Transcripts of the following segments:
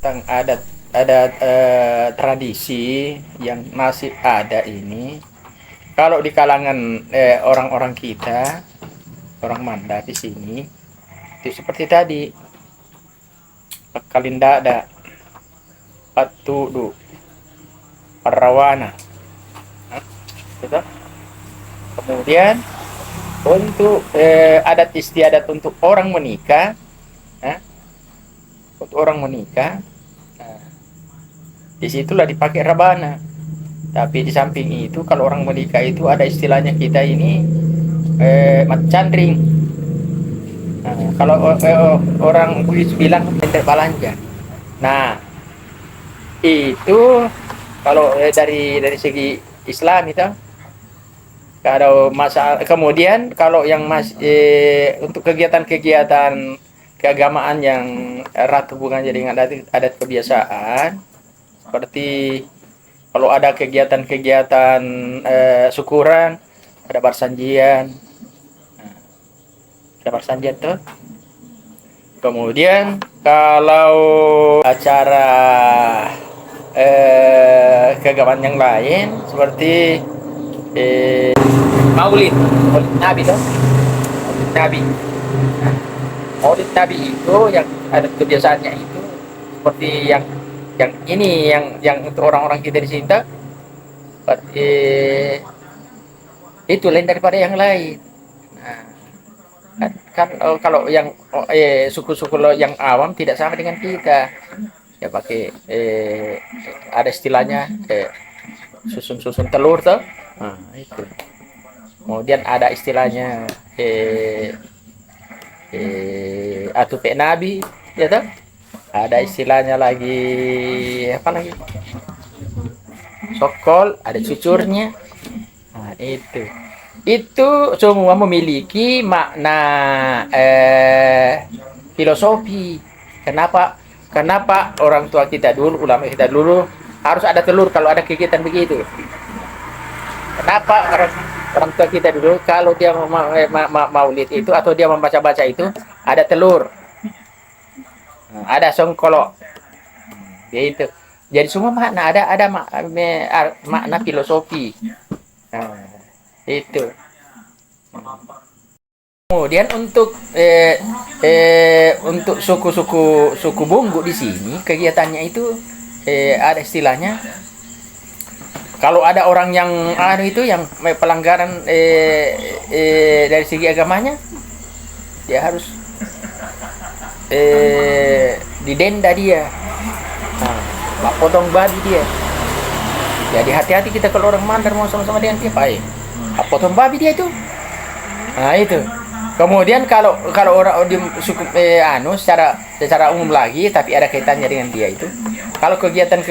tentang adat tradisi yang masih ada ini, kalau di kalangan orang-orang kita, orang Manda di sini, itu seperti tadi, Kalindada, Patudu, Parawana, gitu. Kemudian untuk adat istiadat untuk orang menikah, eh, untuk orang menikah, nah, disitulah dipakai rabana. Tapi di samping itu, kalau orang menikah itu ada istilahnya kita ini matcandring. Nah, kalau orang Bugis bilang pendek balanja. Nah, itu kalau dari segi Islam itu, kalau masa kemudian kalau yang untuk kegiatan-kegiatan keagamaan yang erat hubungannya dengan adat kebiasaan, seperti kalau ada kegiatan-kegiatan syukuran, ada barsanjian, ada barsanjian tuh. Kemudian kalau acara keagamaan yang lain seperti Maulid, Maulid Nabi tuh, Maulid Nabi. Maulid Nabi itu yang ada kebiasaannya itu seperti yang ini yang untuk orang-orang kita di sini seperti itu lain daripada yang lain. Nah, kan kalau yang suku-suku yang awam tidak sama dengan kita. Ya pakai ada istilahnya susun-susun telur tuh. Nah, itu. Kemudian ada istilahnya atupe nabi, ya toh? Ada istilahnya lagi apa lagi? Sokol, ada cucurnya. Nah, itu semua memiliki makna filosofi. Kenapa orang tua kita dulu, ulama kita dulu harus ada telur kalau ada kegiatan begitu? Kenapa orang tua kita dulu kalau dia maulid itu atau dia membaca-baca itu ada telur, ada songkolok, itu. Jadi semua makna ada makna filosofi. Nah, itu. Kemudian untuk suku Bunggu di sini kegiatannya itu ada istilahnya. Kalau ada orang yang itu yang pelanggaran dari segi agamanya, dia harus didenda dia. Nah, potong babi dia. Jadi hati-hati kita kalau orang Mandar mau sama-sama dengan dia, Pak. Potong babi dia itu. Nah, itu. Kemudian kalau orang di suku secara umum lagi, tapi ada kaitannya dengan dia itu. Kalau kegiatan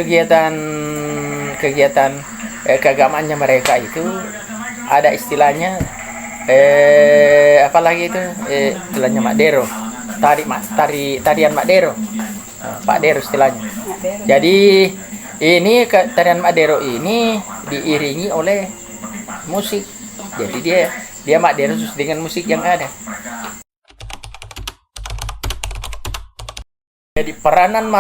keagamaannya mereka itu ada istilahnya apalagi itu istilahnya Makdero, tarian Makdero, Makdero istilahnya. Jadi ini tarian Makdero ini diiringi oleh musik. Jadi dia Makdero dengan musik yang ada. Jadi peranan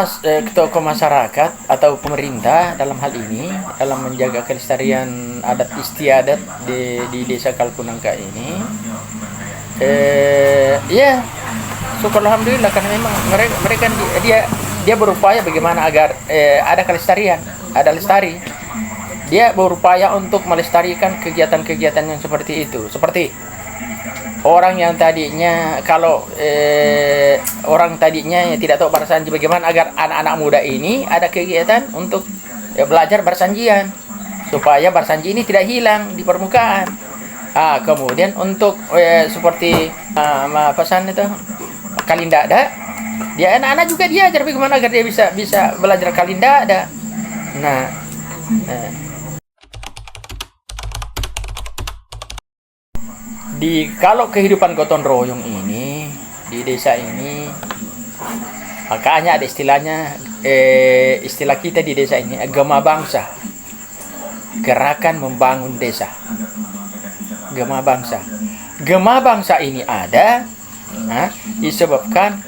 tokoh masyarakat atau pemerintah dalam hal ini dalam menjaga kelestarian adat istiadat di desa Kalkunangka ini, ya syukur alhamdulillah, karena memang mereka dia berupaya bagaimana agar ada kelestarian, ada lestari. Dia berupaya untuk melestarikan kegiatan-kegiatan yang seperti itu, seperti orang yang tadinya orang tadinya tidak tahu barsanji, bagaimana agar anak-anak muda ini ada kegiatan untuk belajar barsanjian supaya barsanji ini tidak hilang di permukaan. Kemudian untuk seperti pesan itu kalindada, dia anak-anak juga diajar bagaimana agar dia bisa belajar kalindada. Nah, kalau kehidupan gotong royong ini di desa ini, makanya ada istilahnya, istilah kita di desa ini Gema Bangsa, gerakan membangun desa. Gema Bangsa ini ada disebabkan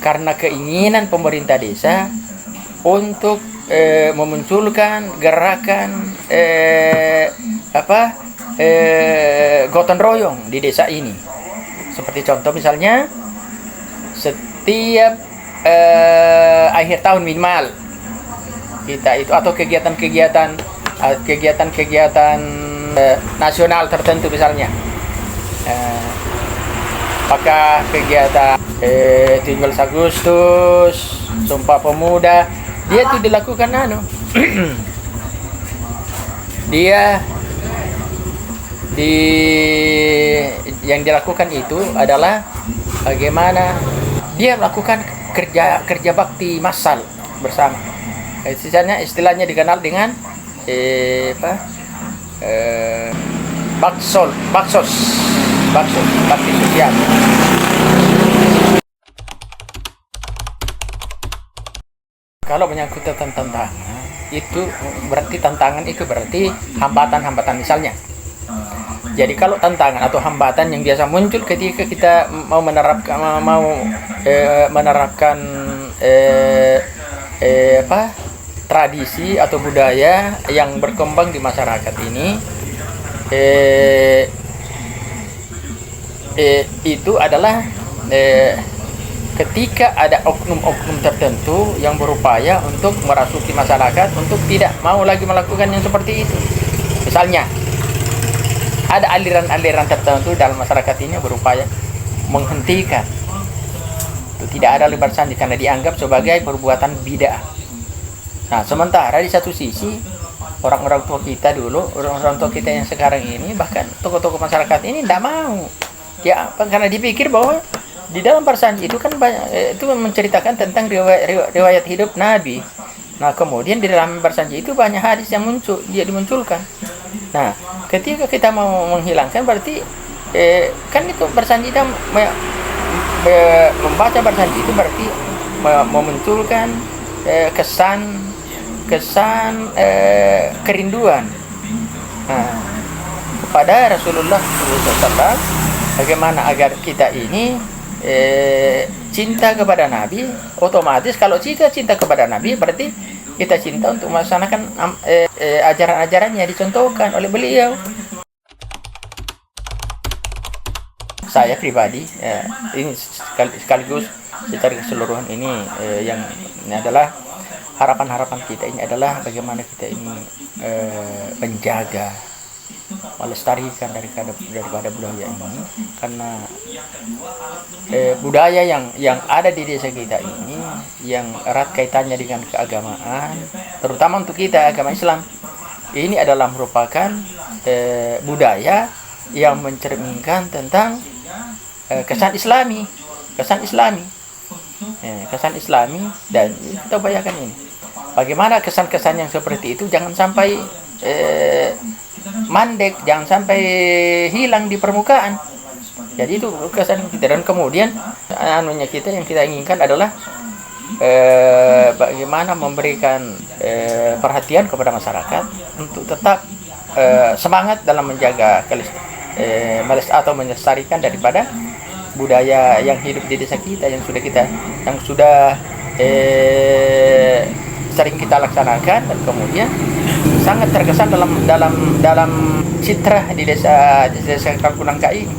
karena keinginan pemerintah desa untuk memunculkan gerakan gotong royong di desa ini. Seperti contoh misalnya setiap akhir tahun minimal kita itu, atau kegiatan-kegiatan nasional tertentu misalnya, apakah kegiatan 17 Agustus, Sumpah Pemuda, dia itu dilakukan dia yang dilakukan itu adalah bagaimana dia melakukan kerja bakti massal bersama. Istilahnya dikenal dengan baksos bakti sosial. Kalau menyangkut tentang tantangan, itu berarti hambatan misalnya. Jadi kalau tantangan atau hambatan yang biasa muncul ketika kita mau menerapkan tradisi atau budaya yang berkembang di masyarakat ini, itu adalah ketika ada oknum-oknum tertentu yang berupaya untuk merasuki masyarakat untuk tidak mau lagi melakukan yang seperti itu. Misalnya ada aliran-aliran tertentu dalam masyarakat ini berupaya menghentikan itu tidak ada lebar sandi karena dianggap sebagai perbuatan bid'ah. Nah, sementara di satu sisi orang-orang tua kita dulu, orang-orang tua kita yang sekarang ini, bahkan tokoh-tokoh masyarakat ini tidak mau. Ya, karena dipikir bahwa di dalam Barsanji itu kan banyak, itu menceritakan tentang riwayat hidup Nabi. Nah, kemudian di dalam Barsanji itu banyak hadis yang dimunculkan. Nah, ketika kita mau menghilangkan berarti kan itu Barsanji, kita membaca Barsanji itu berarti memunculkan kesan kerinduan kepada Rasulullah SAW, bagaimana agar kita ini cinta kepada Nabi. Otomatis kalau kita cinta kepada Nabi berarti kita cinta untuk melaksanakan ajaran-ajaran yang dicontohkan oleh beliau. Saya pribadi ini sekaligus secara keseluruhan ini adalah harapan kita ini adalah bagaimana kita ini menjaga, melestarikan daripada budaya ini, karena budaya yang ada di desa kita ini yang erat kaitannya dengan keagamaan, terutama untuk kita agama Islam, ini adalah merupakan budaya yang mencerminkan tentang kesan Islami, dan kita bayangkan ini bagaimana kesan-kesan yang seperti itu jangan sampai mandek, jangan sampai hilang di permukaan. Jadi itu kesan kita, dan kemudian kita yang kita inginkan adalah bagaimana memberikan perhatian kepada masyarakat untuk tetap semangat dalam menjaga atau melestarikan daripada budaya yang hidup di desa kita, yang sudah sering kita laksanakan, dan kemudian sangat terkesan dalam citra di desa Kalkunangka ini.